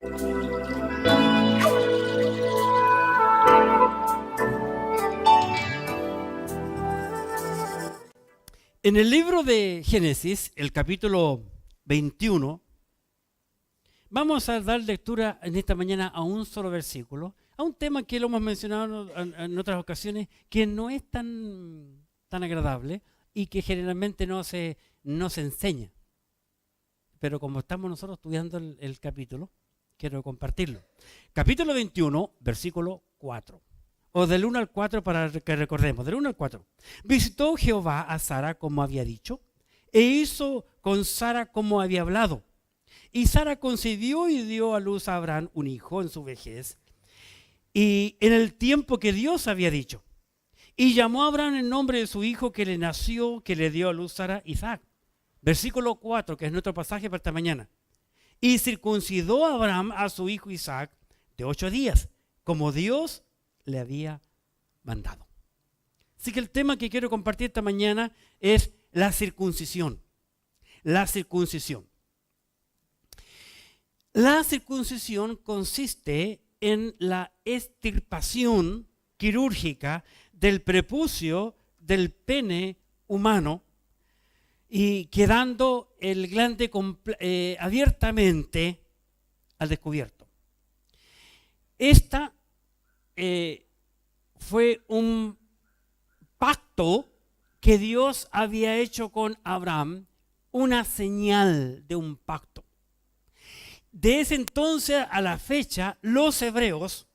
En el libro de Génesis, el capítulo 21, vamos a dar lectura en esta mañana a un solo versículo, a un tema que lo hemos mencionado en otras ocasiones, que no es tan agradable y que generalmente no se enseña. Pero como estamos nosotros estudiando el capítulo, quiero compartirlo. Capítulo 21, versículo 4. O del 1 al 4 para que recordemos, del 1 al 4. Visitó Jehová a Sara como había dicho, e hizo con Sara como había hablado. Y Sara concibió y dio a luz a Abraham un hijo en su vejez, y en el tiempo que Dios había dicho. Y llamó a Abraham el nombre de su hijo que le nació, que le dio a luz Sara, Isaac. Versículo 4, que es nuestro pasaje para esta mañana. Y circuncidó a Abraham a su hijo Isaac de 8 días, como Dios le había mandado. Así que el tema que quiero compartir esta mañana es la circuncisión. La circuncisión. La circuncisión consiste en la extirpación quirúrgica del prepucio del pene humano y quedando el glande abiertamente al descubierto. Esta fue un pacto que Dios había hecho con Abraham, una señal de un pacto. De ese entonces a la fecha, los hebreos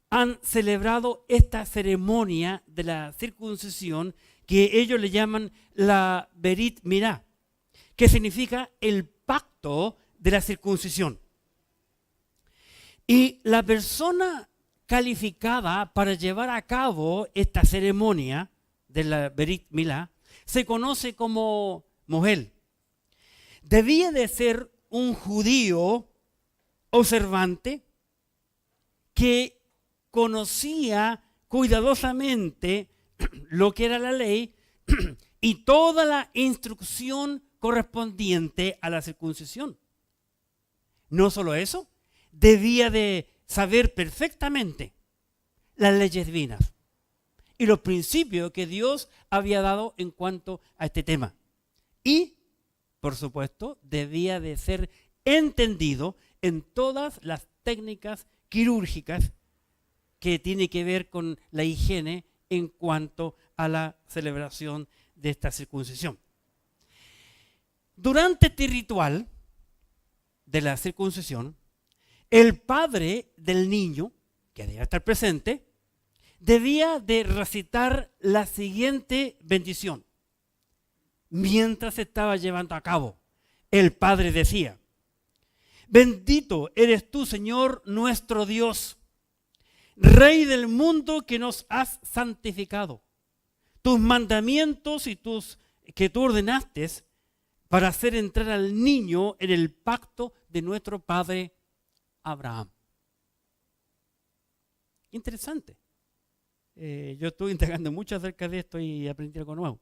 han celebrado esta ceremonia de la circuncisión que ellos le llaman la Berit Milá, que significa el pacto de la circuncisión. Y la persona calificada para llevar a cabo esta ceremonia de la Berit Milá se conoce como Mohel. Debía de ser un judío observante que conocía cuidadosamente lo que era la ley y toda la instrucción correspondiente a la circuncisión. No solo eso, debía de saber perfectamente las leyes divinas y los principios que Dios había dado en cuanto a este tema. Y, por supuesto, debía de ser entendido en todas las técnicas quirúrgicas que tiene que ver con la higiene en cuanto a la celebración de esta circuncisión. Durante este ritual de la circuncisión, el padre del niño, que debía estar presente, debía de recitar la siguiente bendición. Mientras se estaba llevando a cabo, el padre decía: bendito eres tú, Señor nuestro Dios, Rey del mundo que nos has santificado. Tus mandamientos que tú ordenaste para hacer entrar al niño en el pacto de nuestro padre Abraham. Interesante. Yo estuve indagando mucho acerca de esto y aprendí algo nuevo.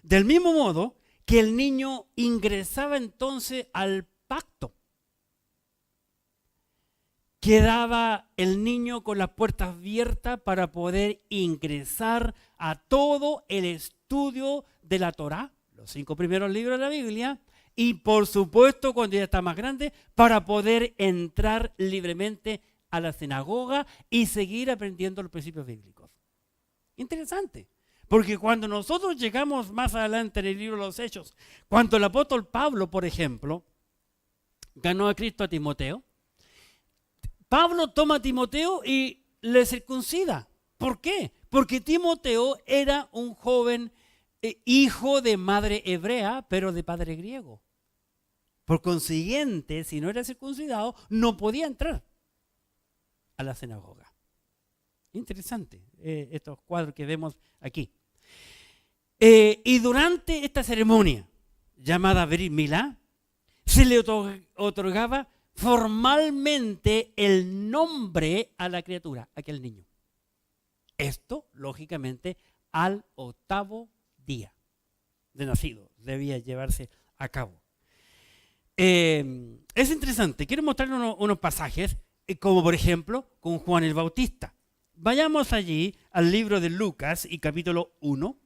Del mismo modo que el niño ingresaba entonces al pacto, quedaba el niño con las puertas abiertas para poder ingresar a todo el estudio de la Torá, los 5 primeros libros de la Biblia, y por supuesto, cuando ya está más grande, para poder entrar libremente a la sinagoga y seguir aprendiendo los principios bíblicos. Interesante, porque cuando nosotros llegamos más adelante en el libro de los Hechos, cuando el apóstol Pablo, por ejemplo, ganó a Cristo a Timoteo, Pablo toma a Timoteo y le circuncida. ¿Por qué? Porque Timoteo era un joven hijo de madre hebrea, pero de padre griego. Por consiguiente, si no era circuncidado, no podía entrar a la sinagoga. Interesante estos cuadros que vemos aquí. Y durante esta ceremonia, llamada Berit Milá, se le otorgaba formalmente el nombre a la criatura, a aquel niño. Esto, lógicamente, al 8º día de nacido debía llevarse a cabo. Es interesante. Quiero mostrarles unos pasajes, como por ejemplo con Juan el Bautista. Vayamos allí al libro de Lucas y capítulo 1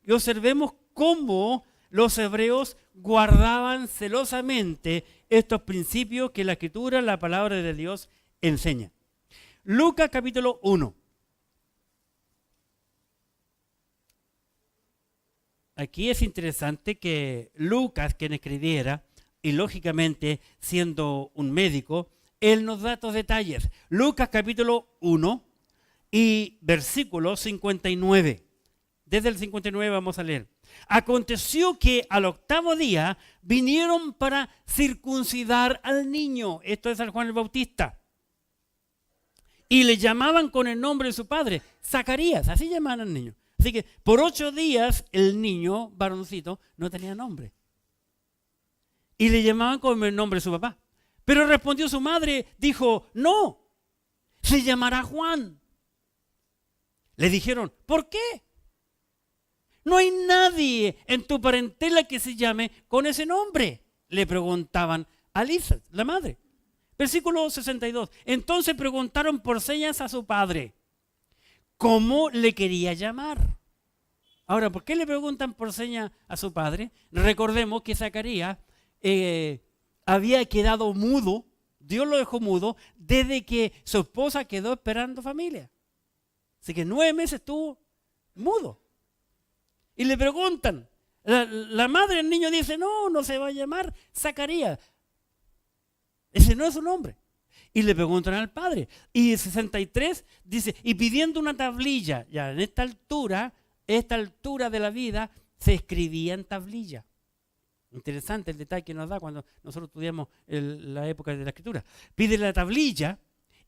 y observemos cómo los hebreos guardaban celosamente estos principios que la Escritura, la palabra de Dios, enseña. Lucas capítulo 1. Aquí es interesante que Lucas, quien escribiera, y lógicamente siendo un médico, él nos da estos detalles. Lucas capítulo 1 y versículo 59. Desde el 59 vamos a leer. Aconteció que al octavo día vinieron para circuncidar al niño. Esto es al Juan el Bautista. Y le llamaban con el nombre de su padre, Zacarías, así llamaban al niño. Así que por 8 días el niño, varoncito, no tenía nombre. Y le llamaban con el nombre de su papá. Pero respondió su madre, dijo, no, se llamará Juan. Le dijeron, ¿por qué? No hay nadie en tu parentela que se llame con ese nombre. Le preguntaban a Elizabeth, la madre. Versículo 62. Entonces preguntaron por señas a su padre, ¿cómo le quería llamar? Ahora, ¿por qué le preguntan por señas a su padre? Recordemos que Zacarías había quedado mudo, Dios lo dejó mudo, desde que su esposa quedó esperando familia. Así que 9 meses estuvo mudo. Y le preguntan, la madre del niño dice, no se va a llamar Zacarías. Ese no es su nombre. Y le preguntan al padre. Y 63 dice, y pidiendo una tablilla, ya en esta altura de la vida, se escribía en tablilla. Interesante el detalle que nos da cuando nosotros estudiamos la época de la escritura. Pide la tablilla,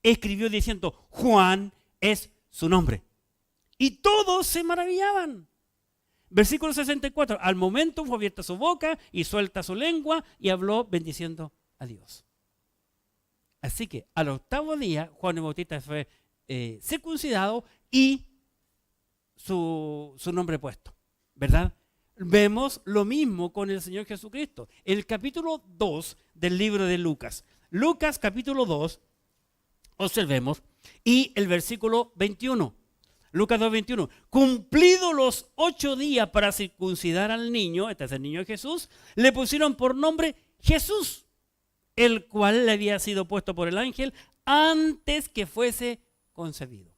escribió diciendo, Juan es su nombre. Y todos se maravillaban. Versículo 64, al momento fue abierta su boca y suelta su lengua y habló bendiciendo a Dios. Así que al octavo día Juan el Bautista fue circuncidado y su nombre puesto, ¿verdad? Vemos lo mismo con el Señor Jesucristo. El capítulo 2 del libro de Lucas. Lucas capítulo 2, observemos, y el versículo 21. Lucas 2:21. Cumplidos los 8 días para circuncidar al niño, este es el niño Jesús, le pusieron por nombre Jesús, el cual le había sido puesto por el ángel antes que fuese concebido.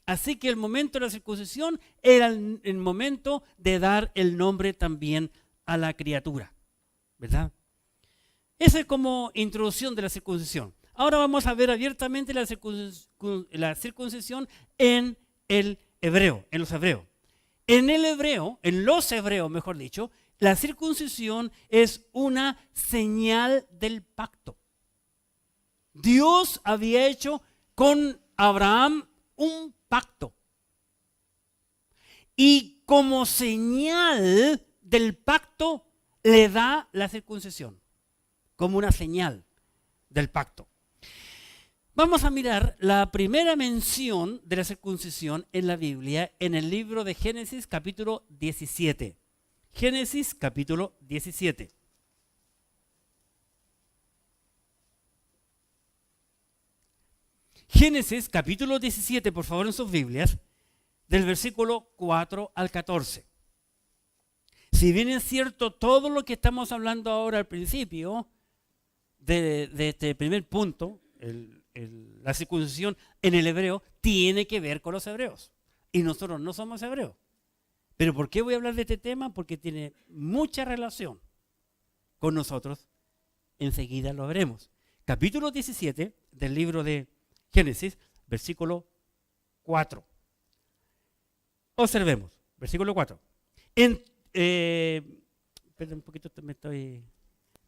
Así que el momento de la circuncisión era el momento de dar el nombre también a la criatura, ¿verdad? Esa es como introducción de la circuncisión. Ahora vamos a ver abiertamente la circuncisión en el hebreo, en los hebreos. En los hebreos, mejor dicho, la circuncisión es una señal del pacto. Dios había hecho con Abraham un pacto. Y como señal del pacto le da la circuncisión, como una señal del pacto. Vamos a mirar la primera mención de la circuncisión en la Biblia en el libro de Génesis capítulo 17. Génesis capítulo 17. Génesis capítulo 17, por favor en sus Biblias, del versículo 4 al 14. Si bien es cierto todo lo que estamos hablando ahora al principio de este primer punto, la circuncisión en el hebreo tiene que ver con los hebreos. Y nosotros no somos hebreos. ¿Pero por qué voy a hablar de este tema? Porque tiene mucha relación con nosotros. Enseguida lo veremos. Capítulo 17 del libro de Génesis, versículo 4. Observemos, versículo 4. Perdón, un poquito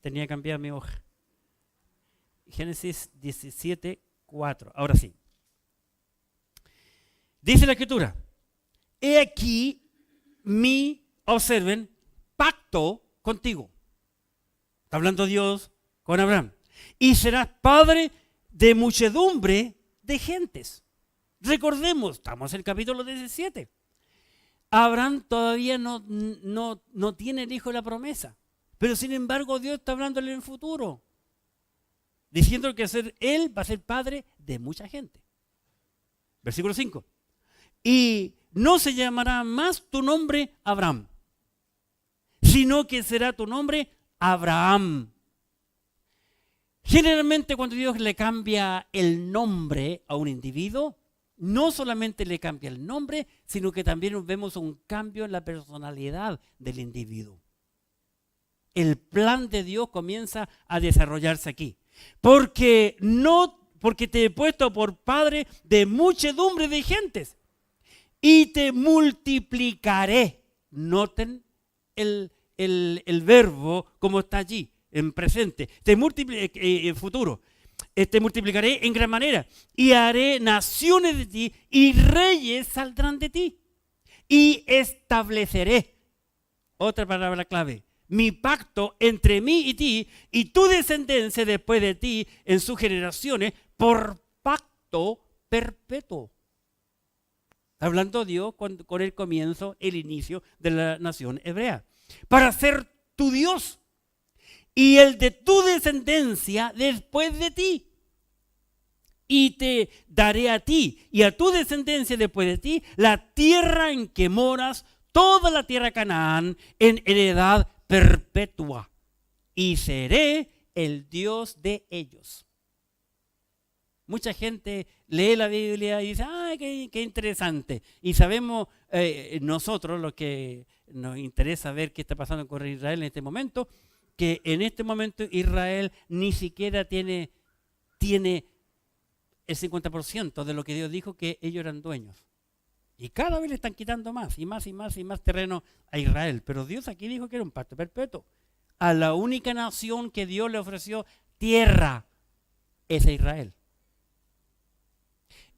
tenía que cambiar mi hoja. Génesis 17, 4. Ahora sí. Dice la Escritura, he aquí observen, pacto contigo. Está hablando Dios con Abraham. Y serás padre de muchedumbre de gentes. Recordemos, estamos en el capítulo 17. Abraham todavía no tiene el hijo de la promesa, Pero sin embargo Dios está hablándole en el futuro, diciendo que él va a ser padre de mucha gente. Versículo 5. Y no se llamará más tu nombre Abraham, sino que será tu nombre Abraham. Generalmente cuando Dios le cambia el nombre a un individuo, no solamente le cambia el nombre, sino que también vemos un cambio en la personalidad del individuo. El plan de Dios comienza a desarrollarse aquí. Porque te he puesto por padre de muchedumbre de gentes y te multiplicaré. Noten el verbo como está allí, en presente. En futuro. Te multiplicaré en gran manera y haré naciones de ti y reyes saldrán de ti. Y estableceré, otra palabra clave, mi pacto entre mí y ti y tu descendencia después de ti en sus generaciones por pacto perpetuo. Hablando Dios con el comienzo, el inicio de la nación hebrea. Para ser tu Dios y el de tu descendencia después de ti. Y te daré a ti y a tu descendencia después de ti la tierra en que moras, toda la tierra Canaán, en heredad perpetua. Y seré el Dios de ellos. Mucha gente lee la Biblia y dice, ¡ay, qué interesante! Y sabemos nosotros, los que nos interesa ver qué está pasando con Israel en este momento, que en este momento Israel ni siquiera tiene el 50% de lo que Dios dijo que ellos eran dueños. Y cada vez le están quitando más y más y más y más terreno a Israel. Pero Dios aquí dijo que era un pacto perpetuo. A la única nación que Dios le ofreció tierra es a Israel.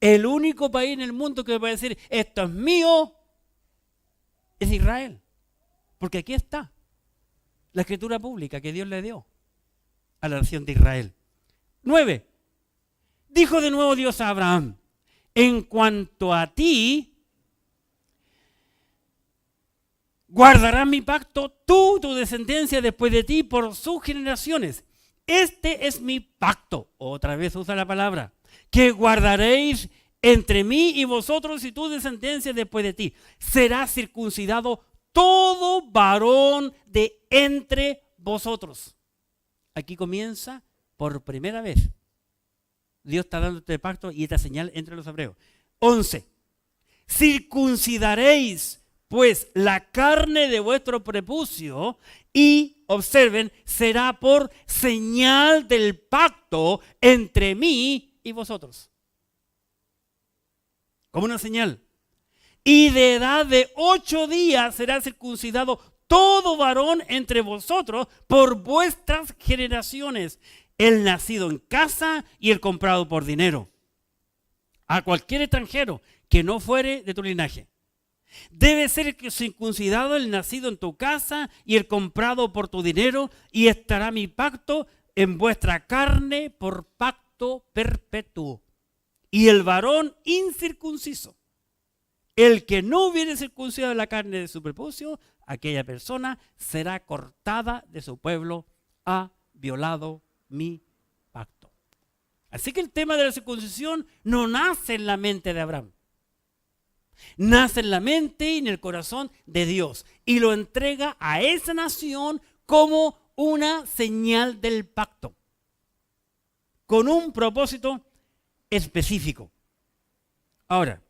El único país en el mundo que puede decir, esto es mío, es Israel. Porque aquí está la escritura pública que Dios le dio a la nación de Israel. 9. Dijo de nuevo Dios a Abraham, en cuanto a ti, guardarás mi pacto, tú, tu descendencia después de ti, por sus generaciones. Este es mi pacto, otra vez usa la palabra, que guardaréis entre mí y vosotros y tu descendencia después de ti. Será circuncidado todo varón de entre vosotros. Aquí comienza por primera vez. Dios está dando este pacto y esta señal entre los hebreos. 11. Circuncidaréis pues la carne de vuestro prepucio y, observen, será por señal del pacto entre mí y vosotros. Como una señal. Y de edad de 8 días será circuncidado todo varón entre vosotros por vuestras generaciones, el nacido en casa y el comprado por dinero. A cualquier extranjero que no fuere de tu linaje. Debe ser circuncidado el nacido en tu casa y el comprado por tu dinero, y estará mi pacto en vuestra carne por pacto perpetuo. Y el varón incircunciso, el que no hubiere circuncidado la carne de su prepucio, aquella persona será cortada de su pueblo, ha violado mi pacto. Así que el tema de la circuncisión no nace en la mente de Abraham. Nace en la mente y en el corazón de Dios y lo entrega a esa nación como una señal del pacto, con un propósito específico. Ahora,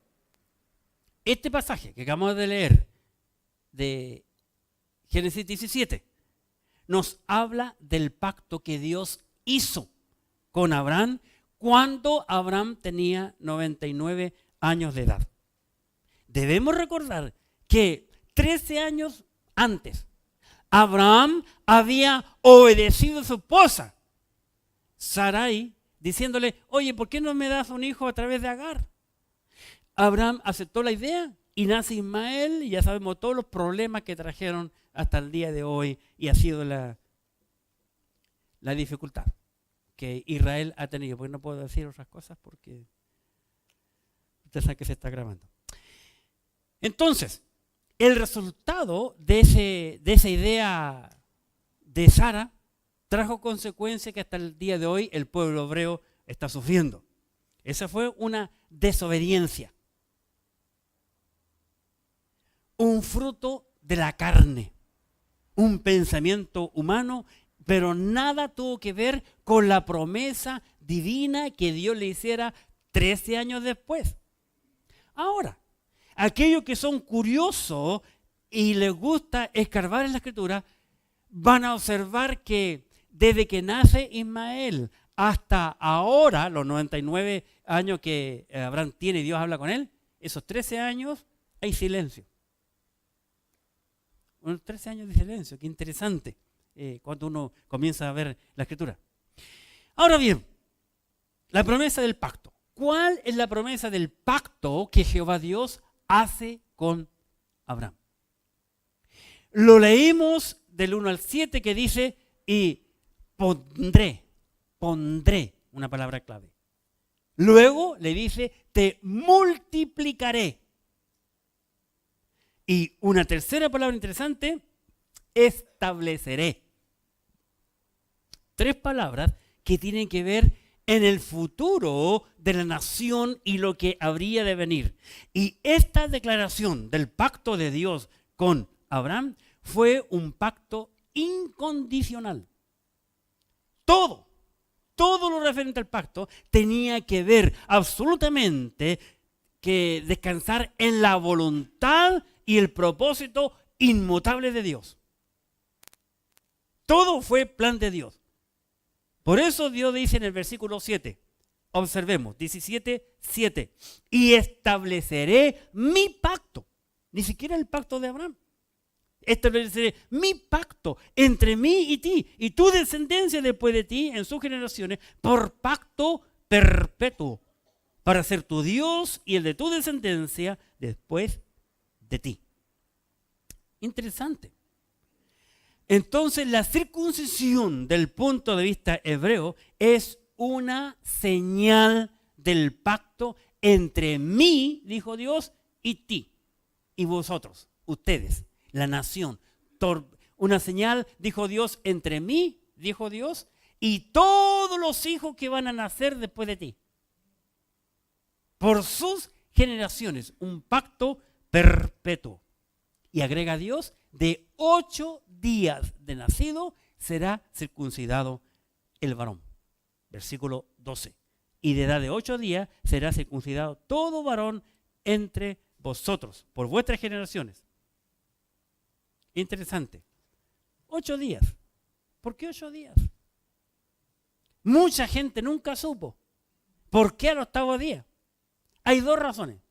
este pasaje que acabamos de leer de Génesis 17 nos habla del pacto que Dios hizo con Abraham cuando Abraham tenía 99 años de edad. Debemos recordar que 13 años antes, Abraham había obedecido a su esposa, Sarai, diciéndole, oye, ¿por qué no me das un hijo a través de Agar? Abraham aceptó la idea y nace Ismael, y ya sabemos todos los problemas que trajeron hasta el día de hoy, y ha sido la dificultad que Israel ha tenido. Porque no puedo decir otras cosas porque usted sabe que se está grabando. Entonces, el resultado de esa idea de Sara trajo consecuencias que hasta el día de hoy el pueblo hebreo está sufriendo. Esa fue una desobediencia. Un fruto de la carne, un pensamiento humano, pero nada tuvo que ver con la promesa divina que Dios le hiciera 13 años después. Ahora, aquellos que son curiosos y les gusta escarbar en la Escritura, van a observar que desde que nace Ismael hasta ahora, los 99 años que Abraham tiene y Dios habla con él, esos 13 años hay silencio. Unos 13 años de silencio, qué interesante cuando uno comienza a ver la Escritura. Ahora bien, la promesa del pacto. ¿Cuál es la promesa del pacto que Jehová Dios hace con Abraham? Lo leímos del 1 al 7 que dice, y pondré, una palabra clave. Luego le dice, te multiplicaré. Y una tercera palabra interesante, estableceré. 3 palabras que tienen que ver en el futuro de la nación y lo que habría de venir. Y esta declaración del pacto de Dios con Abraham fue un pacto incondicional. Todo lo referente al pacto tenía que ver absolutamente que descansar en la voluntad y el propósito inmutable de Dios. Todo fue plan de Dios. Por eso Dios dice en el versículo 7, observemos, 17:7, y estableceré mi pacto, ni siquiera el pacto de Abraham. Estableceré mi pacto entre mí y ti, y tu descendencia después de ti en sus generaciones, por pacto perpetuo, para ser tu Dios y el de tu descendencia después de ti. Interesante. Entonces la circuncisión del punto de vista hebreo es una señal del pacto entre mí, dijo Dios, y ti, y vosotros, ustedes, la nación. Una señal, dijo Dios, entre mí, dijo Dios, y todos los hijos que van a nacer después de ti. Por sus generaciones, un pacto perpetuo. Y agrega Dios, de 8 días de nacido será circuncidado el varón. Versículo 12. Y de edad de 8 días será circuncidado todo varón entre vosotros, por vuestras generaciones. Interesante. 8 días. ¿Por qué 8 días? Mucha gente nunca supo. ¿Por qué al 8º día? Hay 2 razones.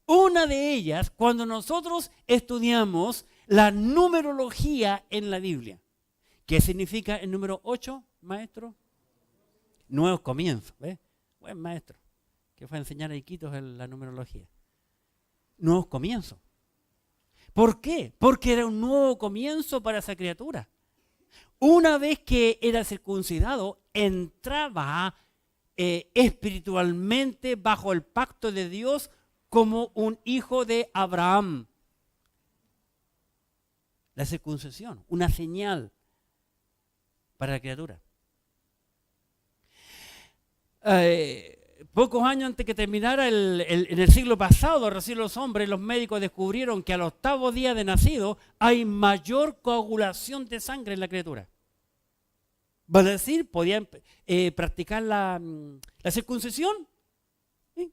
Una de ellas, cuando nosotros estudiamos la numerología en la Biblia. ¿Qué significa el número 8, maestro? Nuevos comienzos. ¿Ves? Buen maestro, que fue a enseñar a Iquitos la numerología. Nuevos comienzos. ¿Por qué? Porque era un nuevo comienzo para esa criatura. Una vez que era circuncidado, entraba espiritualmente bajo el pacto de Dios como un hijo de Abraham. La circuncisión, una señal para la criatura. Pocos años antes que terminara en el siglo pasado, recién los hombres, los médicos descubrieron que al 8º día de nacido hay mayor coagulación de sangre en la criatura. ¿Vale decir? Podían practicar la circuncisión, ¿sí?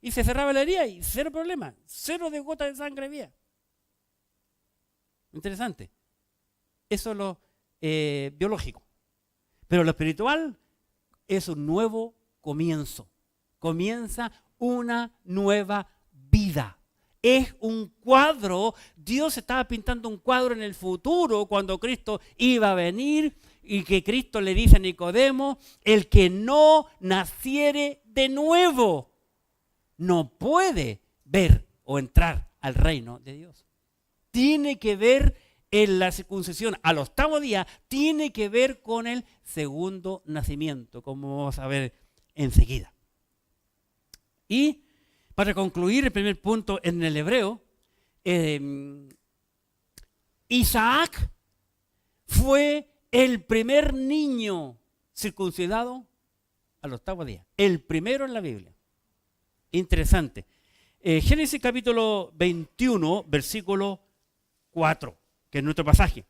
Y se cerraba la herida y 0 problema, 0 de gota de sangre había. Interesante. Eso es lo biológico. Pero lo espiritual es un nuevo comienzo. Comienza una nueva vida. Es un cuadro. Dios estaba pintando un cuadro en el futuro cuando Cristo iba a venir y que Cristo le dice a Nicodemo, el que no naciere de nuevo no puede ver o entrar al reino de Dios. Tiene que ver en la circuncisión al 8º día, tiene que ver con el segundo nacimiento, como vamos a ver enseguida. Y para concluir el primer punto en el hebreo, Isaac fue el primer niño circuncidado al 8º día. El primero en la Biblia. Interesante. Génesis capítulo 21, versículo 4, que es nuestro pasaje.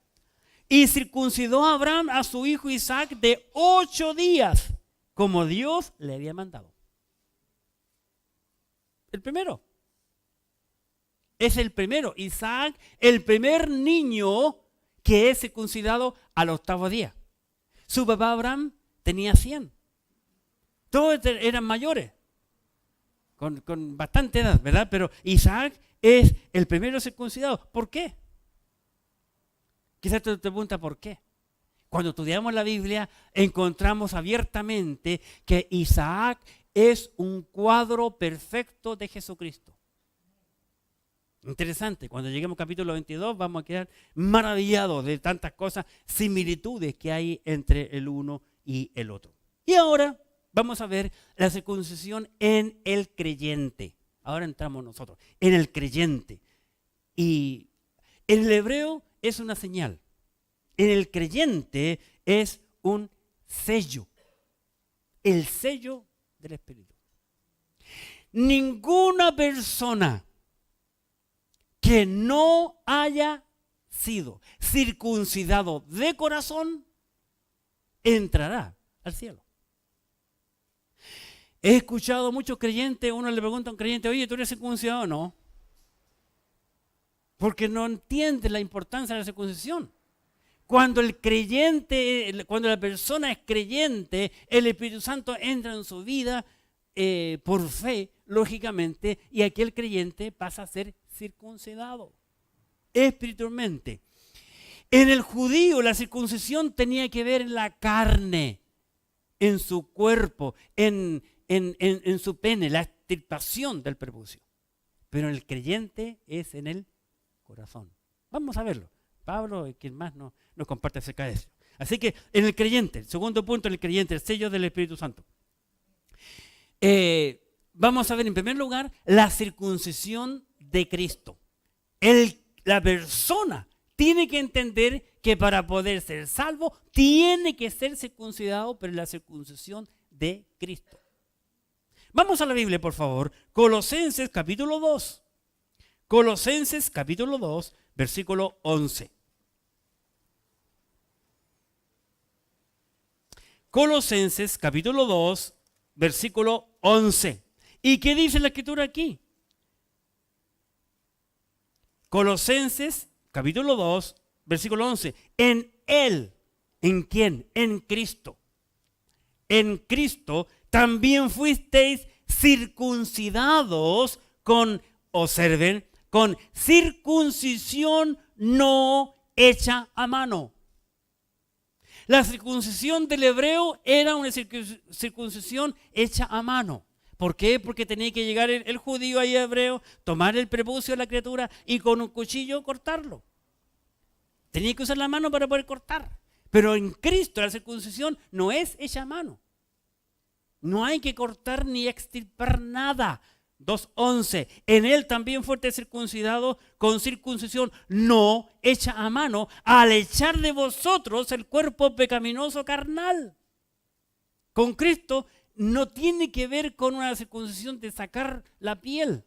Y circuncidó a Abraham a su hijo Isaac de 8 días, como Dios le había mandado. El primero. Es el primero. Isaac, el primer niño que es circuncidado al 8º día. Su papá Abraham tenía 100. Todos eran mayores. Con bastante edad, ¿verdad? Pero Isaac es el primero circuncidado. ¿Por qué? Quizás te preguntas por qué. Cuando estudiamos la Biblia, encontramos abiertamente que Isaac es un cuadro perfecto de Jesucristo. Interesante, cuando lleguemos al capítulo 22 vamos a quedar maravillados de tantas cosas, similitudes que hay entre el uno y el otro. Y ahora vamos a ver la circuncisión en el creyente. Ahora entramos nosotros, en el creyente. Y en el hebreo es una señal. En el creyente es un sello. El sello del Espíritu. Ninguna persona que no haya sido circuncidado de corazón entrará al cielo. He escuchado a muchos creyentes, uno le pregunta a un creyente, oye, ¿tú eres circuncidado o no? Porque no entiende la importancia de la circuncisión. Cuando el creyente, cuando la persona es creyente, el Espíritu Santo entra en su vida por fe, lógicamente, y aquel creyente pasa a ser circuncidado espiritualmente. En el judío la circuncisión tenía que ver en la carne, en su cuerpo, en su pene, la extirpación del prepucio. Pero en el creyente es en el corazón. Vamos a verlo. Pablo es quien más nos comparte acerca de eso. Así que en el creyente, el segundo punto, en el creyente, el sello del Espíritu Santo. Vamos a ver en primer lugar la circuncisión de Cristo. La persona tiene que entender que para poder ser salvo tiene que ser circuncidado por la circuncisión de Cristo. Vamos a la Biblia, por favor. Colosenses capítulo 2. Colosenses capítulo 2, versículo 11. Colosenses capítulo 2, versículo 11. ¿Y qué dice la escritura aquí? Colosenses capítulo 2, versículo 11. En Él, ¿en quién? En Cristo. En Cristo también fuisteis circuncidados con, observen, con circuncisión no hecha a mano. La circuncisión del hebreo era una circuncisión hecha a mano. ¿Por qué? Porque tenía que llegar el judío ahí hebreo, tomar el prepucio de la criatura y con un cuchillo cortarlo. Tenía que usar la mano para poder cortar. Pero en Cristo la circuncisión no es hecha a mano. No hay que cortar ni extirpar nada. 2:11. En él también fuiste circuncidado con circuncisión no hecha a mano, al echar de vosotros el cuerpo pecaminoso carnal. Con Cristo no tiene que ver con una circuncisión de sacar la piel.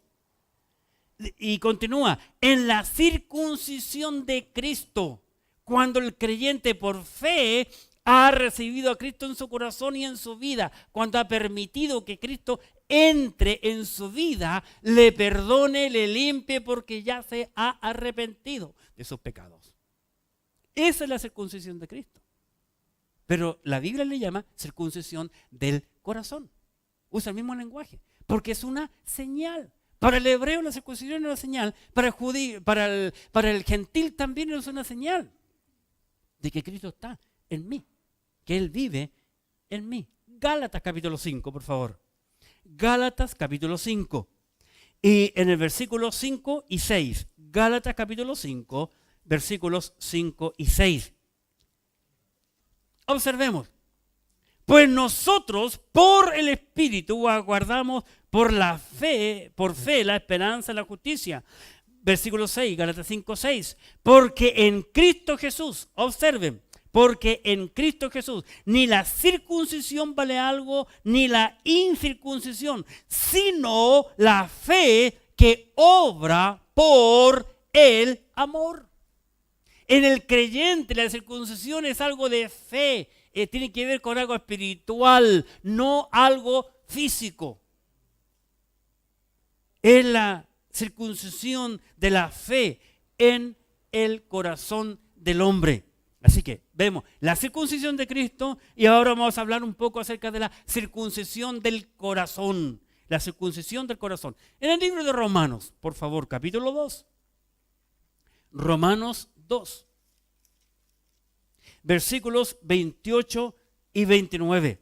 Y continúa, en la circuncisión de Cristo, cuando el creyente por fe ha recibido a Cristo en su corazón y en su vida, cuando ha permitido que Cristo entre en su vida, le perdone, le limpie porque ya se ha arrepentido de sus pecados. Esa es la circuncisión de Cristo. Pero la Biblia le llama circuncisión del corazón. Usa el mismo lenguaje, porque es una señal. Para el hebreo la circuncisión es una señal, para el judío, para el gentil también es una señal de que Cristo está en mí, que Él vive en mí. Gálatas capítulo 5, por favor. Gálatas capítulo 5. Y en el versículo 5 y 6. Gálatas capítulo 5, versículos 5 y 6. Observemos. Pues nosotros por el Espíritu aguardamos por fe la esperanza de la justicia. Versículo 6, Gálatas 5, 6. Porque en Cristo Jesús, observen, porque en Cristo Jesús ni la circuncisión vale algo, ni la incircuncisión, sino la fe que obra por el amor. En el creyente la circuncisión es algo de fe, tiene que ver con algo espiritual, no algo físico. Es la circuncisión de la fe en el corazón del hombre. Así que vemos la circuncisión de Cristo y ahora vamos a hablar un poco acerca de la circuncisión del corazón. La circuncisión del corazón. En el libro de Romanos, por favor, capítulo 2. Romanos 2. Versículos 28 y 29.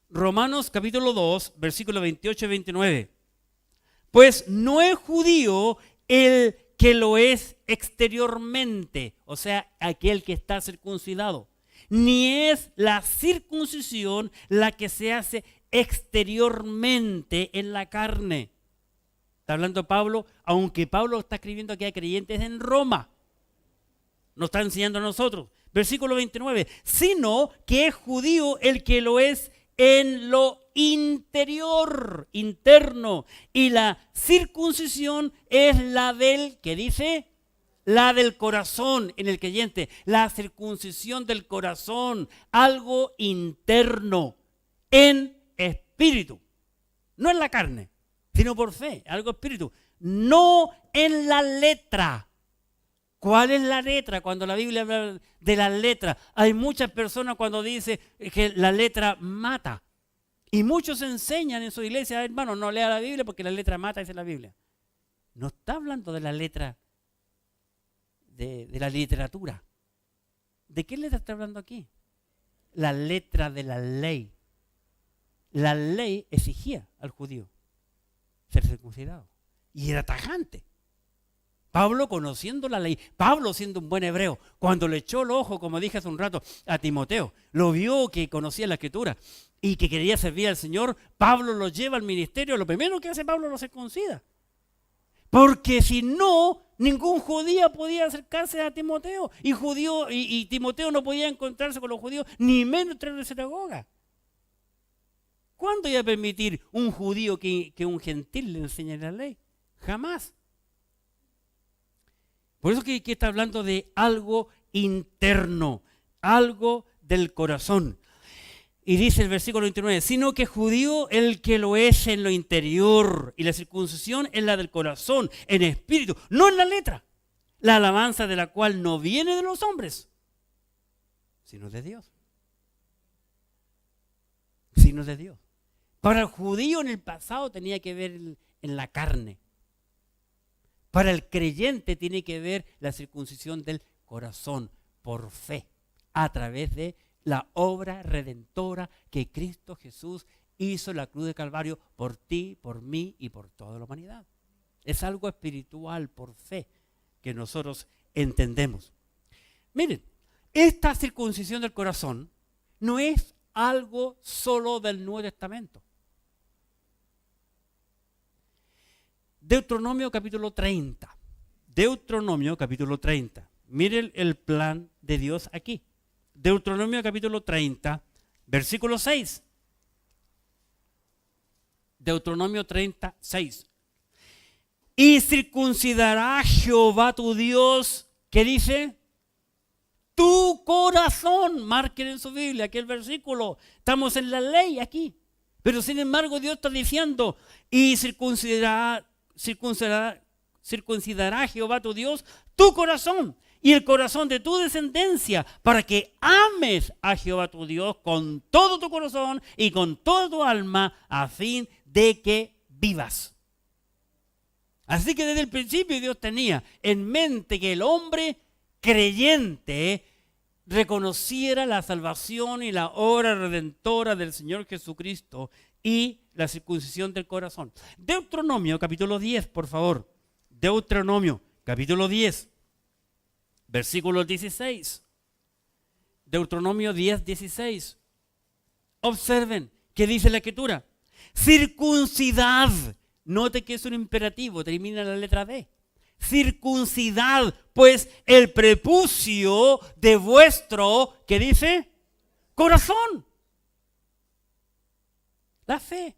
Romanos capítulo 2, versículos 28 y 29. Pues no es judío el que lo es exteriormente, o sea, aquel que está circuncidado, ni es la circuncisión la que se hace exteriormente en la carne. Está hablando Pablo, aunque Pablo está escribiendo que hay creyentes en Roma, nos está enseñando a nosotros. Versículo 29, sino que es judío el que lo es en lo interior, interno, y la circuncisión es la del, ¿qué dice? La del corazón en el creyente, la circuncisión del corazón, algo interno, en espíritu, no en la carne, sino por fe, algo espíritu, no en la letra. ¿Cuál es la letra? Cuando la Biblia habla de la letra, hay muchas personas cuando dice que la letra mata. Y muchos enseñan en su iglesia, hermano, no lea la Biblia porque la letra mata, dice la Biblia. No está hablando de la letra de la literatura. ¿De qué letra está hablando aquí? La letra de la ley. La ley exigía al judío ser circuncidado. Y era tajante. Pablo conociendo la ley, Pablo siendo un buen hebreo, cuando le echó el ojo, como dije hace un rato, a Timoteo, lo vio que conocía la escritura y que quería servir al Señor, Pablo lo lleva al ministerio, lo primero que hace Pablo lo circuncida. Porque si no, ningún judío podía acercarse a Timoteo y Timoteo no podía encontrarse con los judíos, ni menos entrar en la sinagoga. ¿Cuándo iba a permitir un judío que un gentil le enseñe la ley? Jamás. Por eso que está hablando de algo interno, algo del corazón. Y dice el versículo 29, sino que judío el que lo es en lo interior, y la circuncisión es la del corazón, en espíritu, no en la letra. La alabanza de la cual no viene de los hombres, sino de Dios. Sino de Dios. Para el judío en el pasado tenía que ver en la carne. Para el creyente tiene que ver la circuncisión del corazón por fe, a través de la obra redentora que Cristo Jesús hizo en la cruz de Calvario por ti, por mí y por toda la humanidad. Es algo espiritual por fe que nosotros entendemos. Miren, esta circuncisión del corazón no es algo solo del Nuevo Testamento. Deuteronomio capítulo 30. Deuteronomio capítulo 30. Miren el plan de Dios aquí. Deuteronomio capítulo 30, versículo 6. Deuteronomio 36. Y circuncidará Jehová tu Dios, ¿qué dice? Tu corazón. Marquen en su Biblia aquí el versículo. Estamos en la ley aquí. Pero sin embargo Dios está diciendo, y circuncidará Jehová tu Dios tu corazón y el corazón de tu descendencia, para que ames a Jehová tu Dios con todo tu corazón y con toda tu alma, a fin de que vivas. Así que desde el principio Dios tenía en mente que el hombre creyente reconociera la salvación y la obra redentora del Señor Jesucristo y la circuncisión del corazón. Deuteronomio capítulo 10, por favor. Deuteronomio capítulo 10, versículo 16. Deuteronomio 10, 16. Observen qué dice la escritura. Circuncidad. Note que es un imperativo, termina la letra D. circuncidad pues el prepucio de vuestro, ¿qué dice? Corazón. La fe.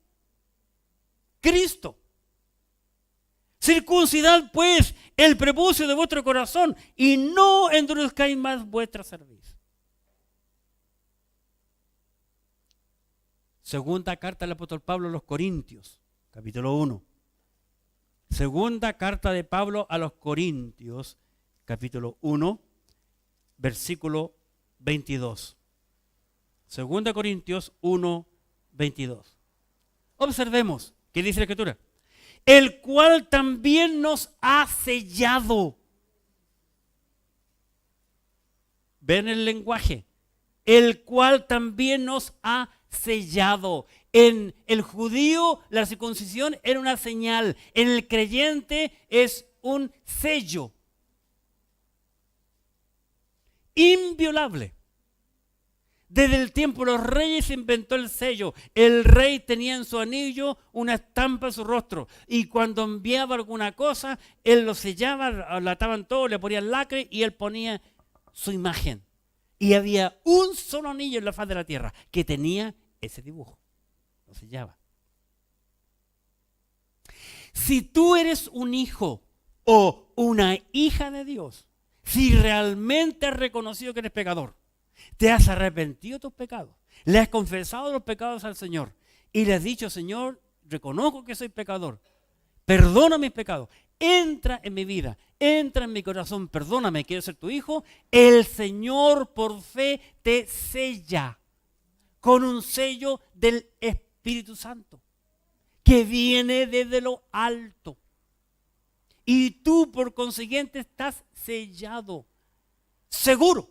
Cristo. Circuncidad pues el prepucio de vuestro corazón y no endurezcáis más vuestra cerviz. Segunda carta del apóstol Pablo a los Corintios, capítulo 1. Segunda carta de Pablo a los Corintios, capítulo 1, versículo 22. Segunda Corintios 1, 22. Observemos, ¿qué dice la Escritura? El cual también nos ha sellado. ¿Ven el lenguaje? El cual también nos ha sellado. En el judío la circuncisión era una señal. En el creyente es un sello. Inviolable. Desde el tiempo de los reyes se inventó el sello. El rey tenía en su anillo una estampa en su rostro. Y cuando enviaba alguna cosa, él lo sellaba, lo ataban todo, le ponían lacre y él ponía su imagen. Y había un solo anillo en la faz de la tierra que tenía ese dibujo. Lo sellaba. Si tú eres un hijo o una hija de Dios, si realmente has reconocido que eres pecador, te has arrepentido de tus pecados, le has confesado los pecados al Señor y le has dicho: Señor, reconozco que soy pecador, perdona mis pecados, entra en mi vida, entra en mi corazón, perdóname, quiero ser tu hijo. El Señor por fe te sella con un sello del Espíritu Santo que viene desde lo alto. Y tú por consiguiente estás sellado, seguro.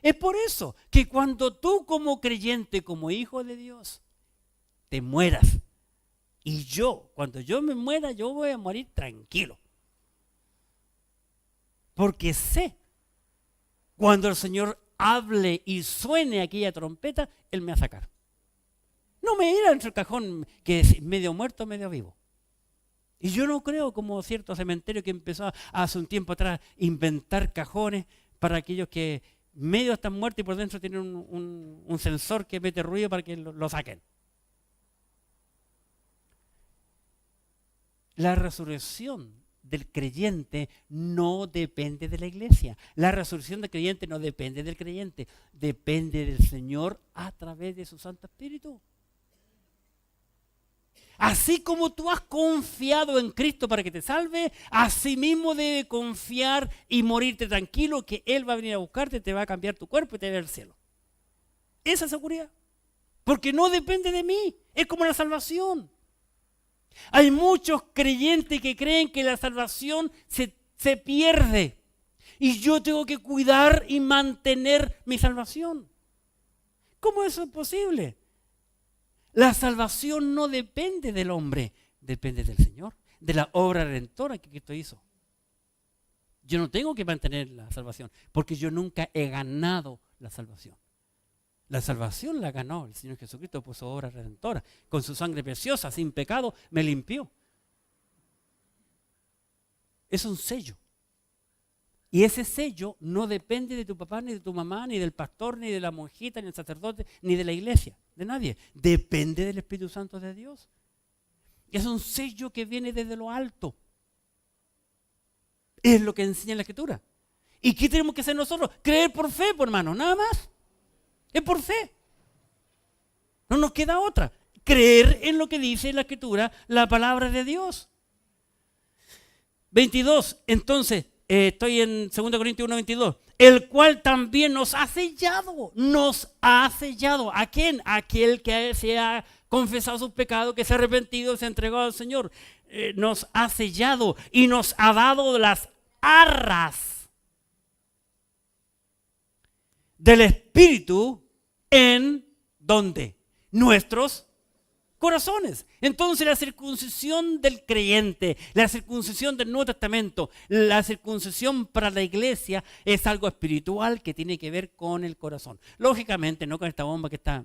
Es por eso que cuando tú como creyente, como hijo de Dios, te mueras, y cuando yo me muera, yo voy a morir tranquilo. Porque sé, cuando el Señor hable y suene aquella trompeta, Él me va a sacar. No me irá entre el cajón que es medio muerto, medio vivo. Y yo no creo como cierto cementerio que empezó hace un tiempo atrás a inventar cajones para aquellos que medio están muertos y por dentro tienen un sensor que mete ruido para que lo saquen. La resurrección del creyente no depende de la iglesia. La resurrección del creyente no depende del creyente. Depende del Señor a través de su Santo Espíritu. Así como tú has confiado en Cristo para que te salve, así mismo debes confiar y morirte tranquilo que Él va a venir a buscarte, te va a cambiar tu cuerpo y te va a ir al cielo. Esa seguridad. Porque no depende de mí. Es como la salvación. Hay muchos creyentes que creen que la salvación se pierde. Y yo tengo que cuidar y mantener mi salvación. ¿Cómo eso es posible? La salvación no depende del hombre, depende del Señor, de la obra redentora que Cristo hizo. Yo no tengo que mantener la salvación, porque yo nunca he ganado la salvación. La salvación la ganó el Señor Jesucristo por su obra redentora. Con su sangre preciosa, sin pecado, me limpió. Es un sello. Y ese sello no depende de tu papá, ni de tu mamá, ni del pastor, ni de la monjita, ni del sacerdote, ni de la iglesia, de nadie. Depende del Espíritu Santo de Dios. Es un sello que viene desde lo alto. Es lo que enseña la Escritura. ¿Y qué tenemos que hacer nosotros? Creer por fe, por hermano, nada más. Es por fe. No nos queda otra. Creer en lo que dice la Escritura, la palabra de Dios. 22, entonces, estoy en 2 Corintios 1, 22. El cual también nos ha sellado. Nos ha sellado. ¿A quién? A aquel que se ha confesado sus pecados, que se ha arrepentido, se ha entregado al Señor. Nos ha sellado y nos ha dado las arras del Espíritu en ¿dónde? Nuestros corazones. Entonces la circuncisión del creyente, la circuncisión del Nuevo Testamento, la circuncisión para la iglesia es algo espiritual que tiene que ver con el corazón. Lógicamente, no con esta bomba que está,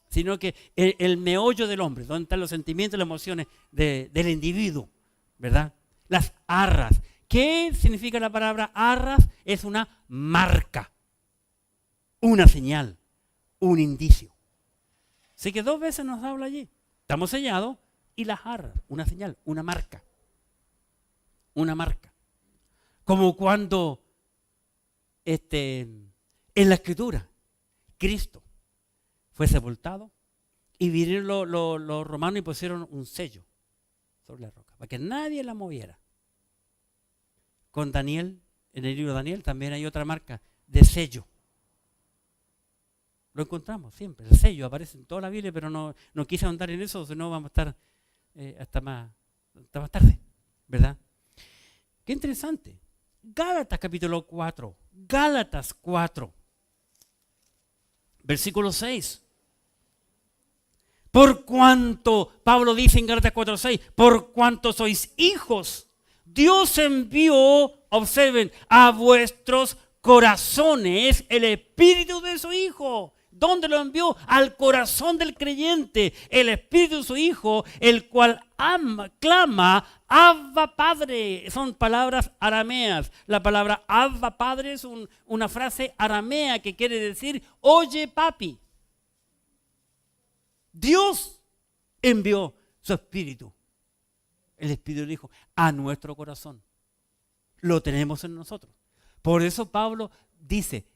sino que el meollo del hombre, donde están los sentimientos y las emociones del individuo, ¿verdad? Las arras. ¿Qué significa la palabra arras? Es una marca, una señal, un indicio. Así que 2 veces nos habla allí. Estamos sellados y las arras, una señal, una marca. Una marca. Como cuando en la Escritura Cristo fue sepultado y vinieron los romanos y pusieron un sello sobre la roca para que nadie la moviera. Con Daniel, en el libro de Daniel también hay otra marca de sello. Lo encontramos siempre, el sello aparece en toda la Biblia, pero no quise ahondar en eso, si no vamos a estar hasta más tarde, ¿verdad? Qué interesante. Gálatas capítulo 4, Gálatas 4, versículo 6. Por cuanto, Pablo dice en Gálatas 4:6, por cuanto sois hijos, Dios envió, observen, a vuestros corazones el espíritu de su Hijo. ¿Dónde lo envió? Al corazón del creyente, el espíritu de su Hijo, el cual clama, Abba Padre. Son palabras arameas. La palabra Abba Padre es una frase aramea que quiere decir, oye papi. Dios envió su espíritu, el espíritu del Hijo, a nuestro corazón. Lo tenemos en nosotros. Por eso Pablo dice,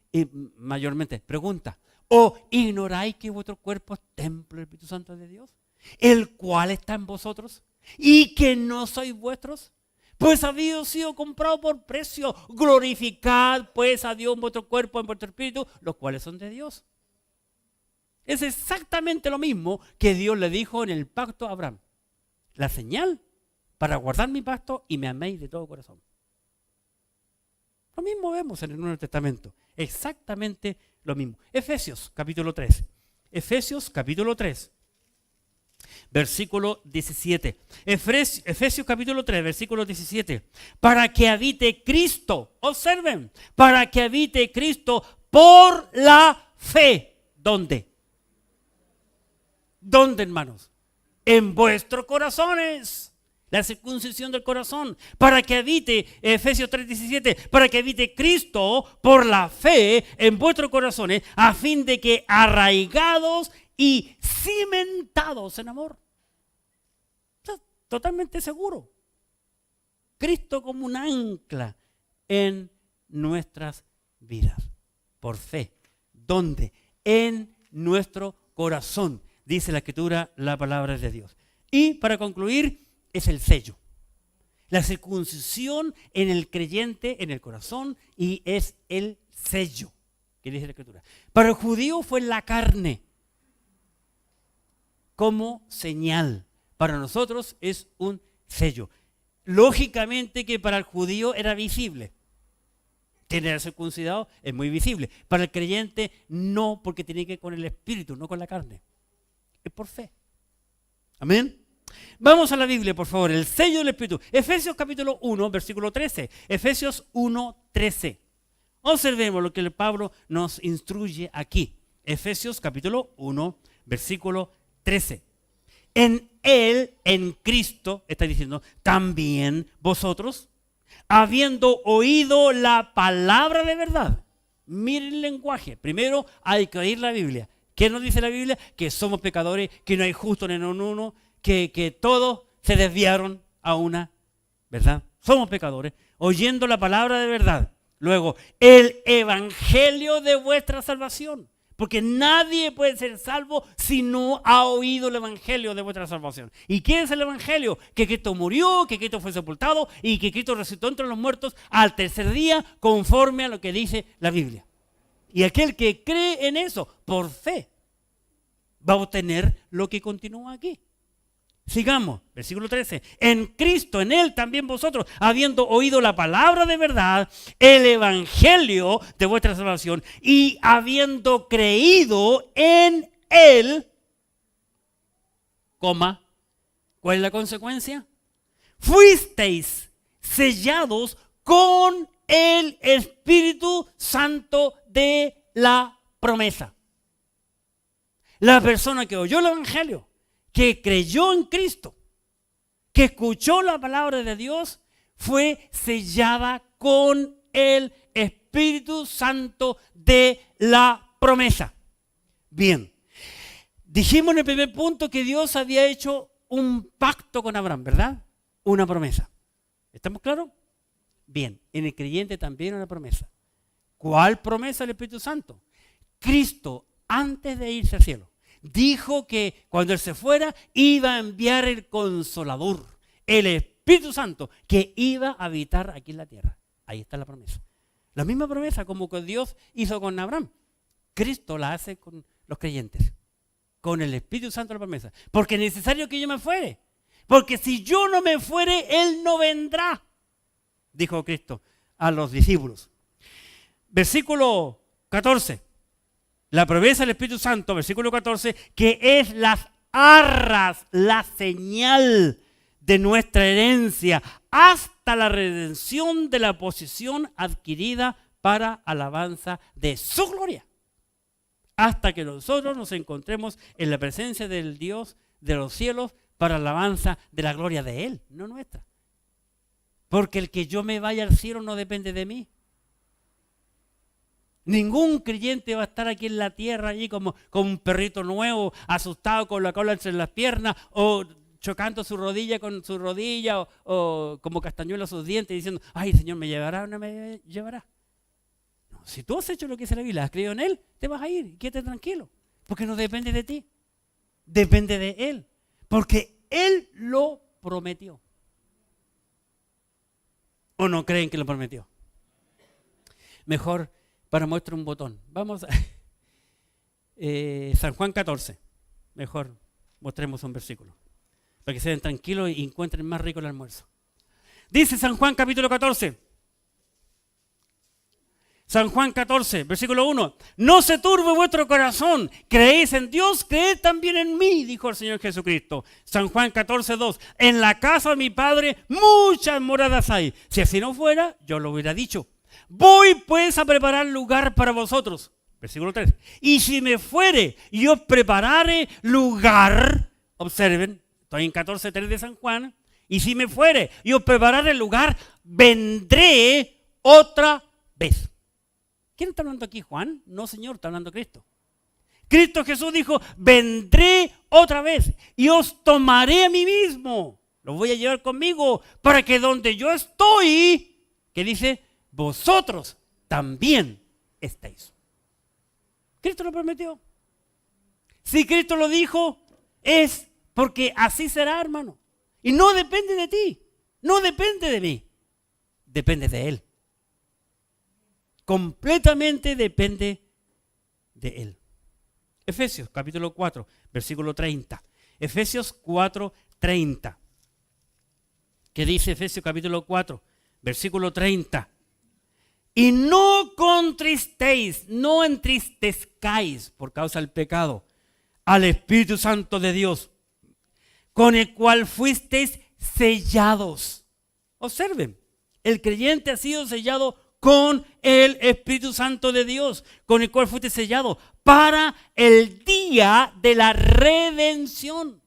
mayormente, pregunta, ¿o ignoráis que vuestro cuerpo es templo del Espíritu Santo de Dios, el cual está en vosotros, y que no sois vuestros? Pues habéis sido comprado por precio. Glorificad pues a Dios en vuestro cuerpo, en vuestro espíritu, los cuales son de Dios. Es exactamente lo mismo que Dios le dijo en el pacto a Abraham. La señal para guardar mi pacto y me améis de todo corazón. Lo mismo vemos en el Nuevo Testamento. Exactamente lo mismo. Efesios capítulo 3. Efesios capítulo 3. Versículo 17. Efesios capítulo 3, versículo 17. Para que habite Cristo. Observen. Para que habite Cristo por la fe. ¿Dónde? ¿Dónde, hermanos? En vuestros corazones. La circuncisión del corazón. Para que habite, Efesios 3:17, para que habite Cristo por la fe en vuestros corazones, a fin de que arraigados y cimentados en amor. Totalmente seguro. Cristo como un ancla en nuestras vidas. Por fe. ¿Dónde? En nuestro corazón. Dice la Escritura, la palabra de Dios. Y para concluir, es el sello. La circuncisión en el creyente, en el corazón, y es el sello, que dice la Escritura. Para el judío fue la carne, como señal. Para nosotros es un sello. Lógicamente que para el judío era visible. Tener circuncidado es muy visible. Para el creyente no, porque tiene que ver con el espíritu, no con la carne. Es por fe. Amén. Vamos a la Biblia, por favor, el sello del Espíritu. Efesios capítulo 1, versículo 13. Efesios 1, 13. Observemos lo que el Pablo nos instruye aquí. Efesios capítulo 1, versículo 13. En Él, en Cristo, está diciendo, también vosotros, habiendo oído la palabra de verdad. Miren el lenguaje. Primero hay que oír la Biblia. ¿Qué nos dice la Biblia? Que somos pecadores, que no hay justo ni en uno, que todos se desviaron a una, ¿verdad? Somos pecadores, oyendo la palabra de verdad. Luego, el evangelio de vuestra salvación. Porque nadie puede ser salvo si no ha oído el evangelio de vuestra salvación. ¿Y qué es el evangelio? Que Cristo murió, que Cristo fue sepultado y que Cristo resucitó entre los muertos al tercer día, conforme a lo que dice la Biblia. Y aquel que cree en eso, por fe, va a obtener lo que continúa aquí. Sigamos, versículo 13. En Cristo, en Él también vosotros, habiendo oído la palabra de verdad, el evangelio de vuestra salvación, y habiendo creído en Él, ¿cuál es la consecuencia? Fuisteis sellados con el Espíritu Santo de la promesa. La persona que oyó el evangelio, que creyó en Cristo, que escuchó la palabra de Dios, fue sellada con el Espíritu Santo de la promesa. Bien, dijimos en el primer punto que Dios había hecho un pacto con Abraham, ¿verdad? Una promesa. ¿Estamos claros? Bien, en el creyente también una promesa. ¿Cuál promesa del Espíritu Santo? Cristo, antes de irse al cielo, dijo que cuando Él se fuera, iba a enviar el Consolador, el Espíritu Santo, que iba a habitar aquí en la tierra. Ahí está la promesa. La misma promesa como que Dios hizo con Abraham. Cristo la hace con los creyentes, con el Espíritu Santo la promesa. Porque es necesario que yo me fuere. Porque si yo no me fuere, Él no vendrá, dijo Cristo a los discípulos. Versículo 14. La promesa del Espíritu Santo, versículo 14, que es las arras, la señal de nuestra herencia, hasta la redención de la posición adquirida para alabanza de su gloria. Hasta que nosotros nos encontremos en la presencia del Dios de los cielos para alabanza de la gloria de Él, no nuestra. Porque el que yo me vaya al cielo no depende de mí. Ningún creyente va a estar aquí en la tierra allí como un perrito nuevo, asustado con la cola entre las piernas o chocando su rodilla con su rodilla o como castañuelo sus dientes diciendo, ay, Señor, ¿me llevará o no me llevará? No, si tú has hecho lo que dice la Biblia, has creído en Él, te vas a ir, quédate tranquilo, porque no depende de ti, depende de Él, porque Él lo prometió. ¿O no creen que lo prometió? Mejor para muestra un botón. Vamos a San Juan 14. Mejor mostremos un versículo. Para que se den tranquilos y encuentren más rico el almuerzo. Dice San Juan capítulo 14. San Juan 14, versículo 1. No se turbe vuestro corazón. Creéis en Dios, creed también en mí, dijo el Señor Jesucristo. San Juan 14, 2. En la casa de mi Padre muchas moradas hay. Si así no fuera, yo lo hubiera dicho. Voy pues a preparar lugar para vosotros. Versículo 3. Y si me fuere y os preparare lugar, observen, estoy en 14:3 de San Juan. Y si me fuere y os preparare lugar, vendré otra vez. ¿Quién está hablando aquí, Juan? No, Señor, está hablando Cristo. Cristo Jesús dijo, vendré otra vez y os tomaré a mí mismo. Los voy a llevar conmigo para que donde yo estoy, que dice, vosotros también estáis. Cristo lo prometió. Si Cristo lo dijo, es porque así será, hermano. Y no depende de ti, no depende de mí, depende de Él. Completamente depende de Él. Efesios capítulo 4, versículo 30. Efesios 4, 30. ¿Qué dice Efesios capítulo 4, versículo 30? Y no contristéis, no entristezcáis por causa del pecado al Espíritu Santo de Dios, con el cual fuisteis sellados. Observen, el creyente ha sido sellado con el Espíritu Santo de Dios, con el cual fuiste sellado para el día de la redención.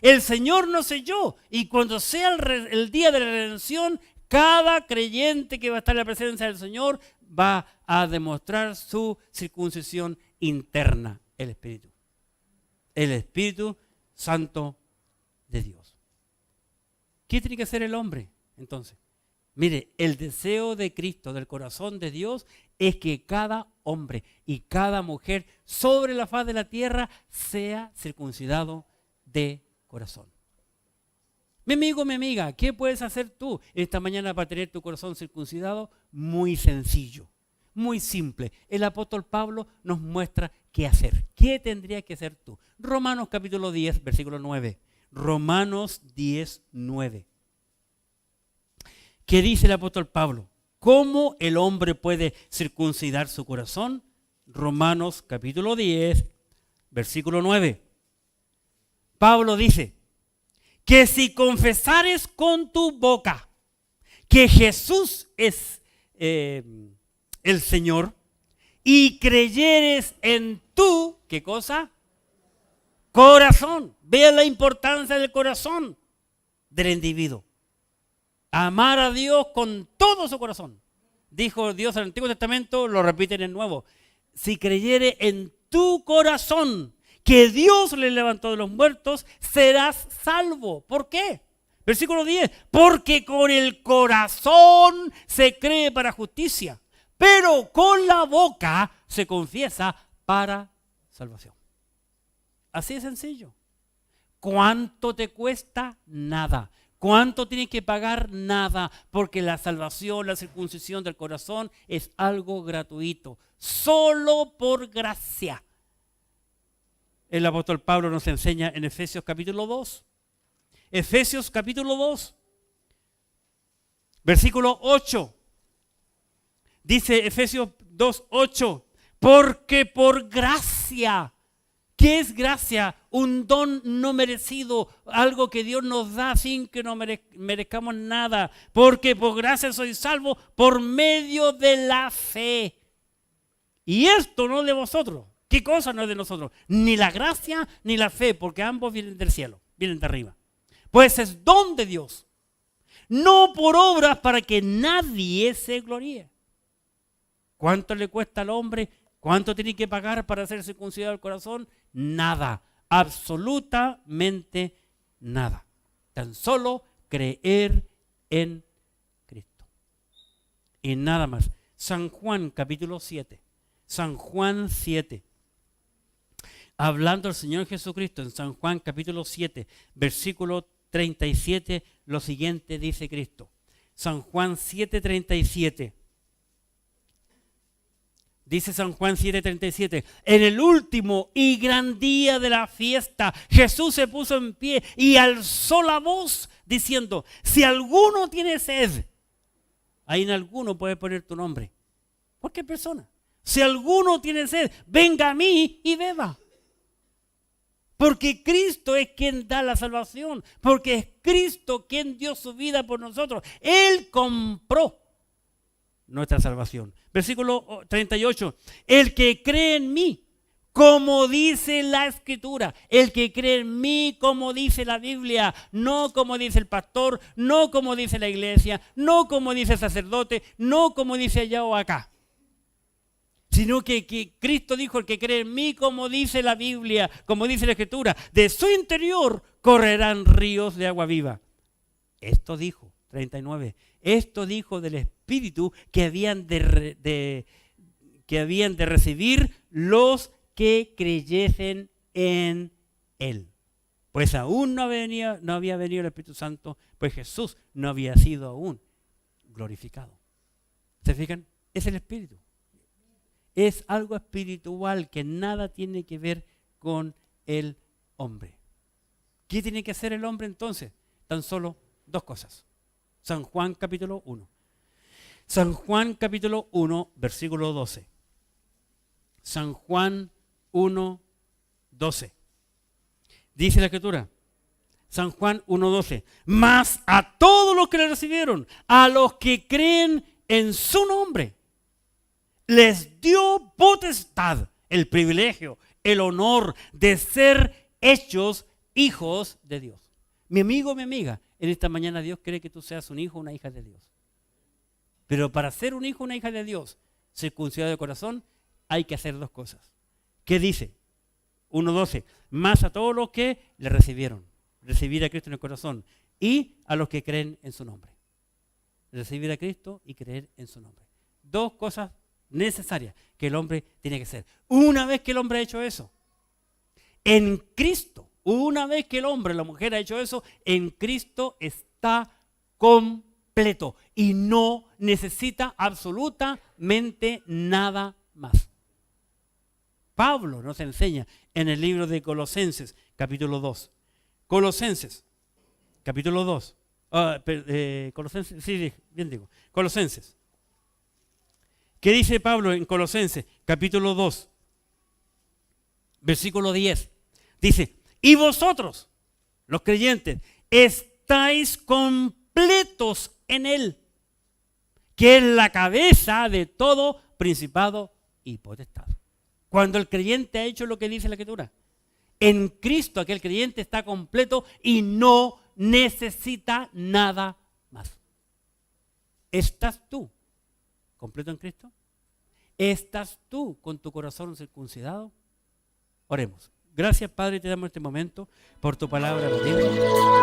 El Señor nos selló y cuando sea el día de la redención, cada creyente que va a estar en la presencia del Señor va a demostrar su circuncisión interna, el Espíritu Santo de Dios. ¿Qué tiene que hacer el hombre entonces? Mire, el deseo de Cristo, del corazón de Dios, es que cada hombre y cada mujer sobre la faz de la tierra sea circuncidado de corazón. Mi amigo, mi amiga, ¿qué puedes hacer tú esta mañana para tener tu corazón circuncidado? Muy sencillo, muy simple. El apóstol Pablo nos muestra qué hacer. ¿Qué tendrías que hacer tú? Romanos capítulo 10, versículo 9. Romanos 10, 9. ¿Qué dice el apóstol Pablo? ¿Cómo el hombre puede circuncidar su corazón? Romanos capítulo 10, versículo 9. Pablo dice que si confesares con tu boca que Jesús es el Señor y creyeres en tu, ¿qué cosa? Corazón. Vea la importancia del corazón del individuo. Amar a Dios con todo su corazón. Dijo Dios en el Antiguo Testamento, lo repite en el Nuevo. Si creyere en tu corazón que Dios le levantó de los muertos, serás salvo. ¿Por qué? Versículo 10. Porque con el corazón se cree para justicia, pero con la boca se confiesa para salvación. Así de sencillo. ¿Cuánto te cuesta? Nada. ¿Cuánto tienes que pagar? Nada. Porque la salvación, la circuncisión del corazón es algo gratuito. Solo por gracia. El apóstol Pablo nos enseña en Efesios capítulo 2. Efesios capítulo 2. Versículo 8. Dice Efesios 2:8. Porque por gracia. ¿Qué es gracia? Un don no merecido, algo que Dios nos da sin que no merezcamos nada. Porque por gracia soy salvo por medio de la fe. Y esto no es de vosotros. ¿Qué cosa no es de nosotros? Ni la gracia ni la fe, porque ambos vienen del cielo, vienen de arriba. Pues es don de Dios. No por obras para que nadie se gloríe. ¿Cuánto le cuesta al hombre? ¿Cuánto tiene que pagar para ser circuncidado el corazón? Nada, absolutamente nada. Tan solo creer en Cristo. Y nada más. San Juan capítulo 7. San Juan 7. Hablando del Señor Jesucristo en San Juan capítulo 7, versículo 37, lo siguiente dice Cristo. San Juan 7:37. Dice San Juan 7:37, en el último y gran día de la fiesta, Jesús se puso en pie y alzó la voz diciendo, si alguno tiene sed, ahí en alguno puedes poner tu nombre, cualquier persona. Si alguno tiene sed, venga a mí y beba. Porque Cristo es quien da la salvación, porque es Cristo quien dio su vida por nosotros. Él compró nuestra salvación. Versículo 38. El que cree en mí, como dice la Escritura, el que cree en mí, como dice la Biblia, no como dice el pastor, no como dice la iglesia, no como dice el sacerdote, no como dice allá o acá. Sino que Cristo dijo, el que cree en mí, como dice la Biblia, como dice la Escritura, de su interior correrán ríos de agua viva. Esto dijo, 39, esto dijo del Espíritu que habían de recibir los que creyesen en Él. Pues aún no había venido el Espíritu Santo, pues Jesús no había sido aún glorificado. ¿Se fijan? Es el Espíritu. Es algo espiritual que nada tiene que ver con el hombre. ¿Qué tiene que hacer el hombre entonces? Tan solo dos cosas. San Juan capítulo 1. San Juan capítulo 1, versículo 12. San Juan 1, 12. Dice la Escritura. San Juan 1, 12. Mas a todos los que le recibieron, a los que creen en su nombre, les dio potestad, el privilegio, el honor de ser hechos hijos de Dios. Mi amigo, mi amiga, en esta mañana Dios quiere que tú seas un hijo o una hija de Dios. Pero para ser un hijo o una hija de Dios, circuncidado de corazón, hay que hacer dos cosas. ¿Qué dice? 1:12. Más a todos los que le recibieron. Recibir a Cristo en el corazón. Y a los que creen en su nombre. Recibir a Cristo y creer en su nombre. Dos cosas necesarias que el hombre tiene que hacer. Una vez que el hombre ha hecho eso, en Cristo, una vez que el hombre, la mujer ha hecho eso, en Cristo está completo y no necesita absolutamente nada más. Pablo nos enseña en el libro de Colosenses, capítulo 2. Colosenses, capítulo 2. Colosenses, sí, bien digo. Colosenses. ¿Qué dice Pablo en Colosenses, capítulo 2, versículo 10? Dice, y vosotros, los creyentes, estáis completos en Él, que es la cabeza de todo principado y potestad. Cuando el creyente ha hecho lo que dice la Escritura, en Cristo aquel creyente está completo y no necesita nada más. ¿Estás tú completo en Cristo? ¿Estás tú con tu corazón circuncidado? Oremos. Gracias, Padre, te damos este momento por tu palabra, la Biblia.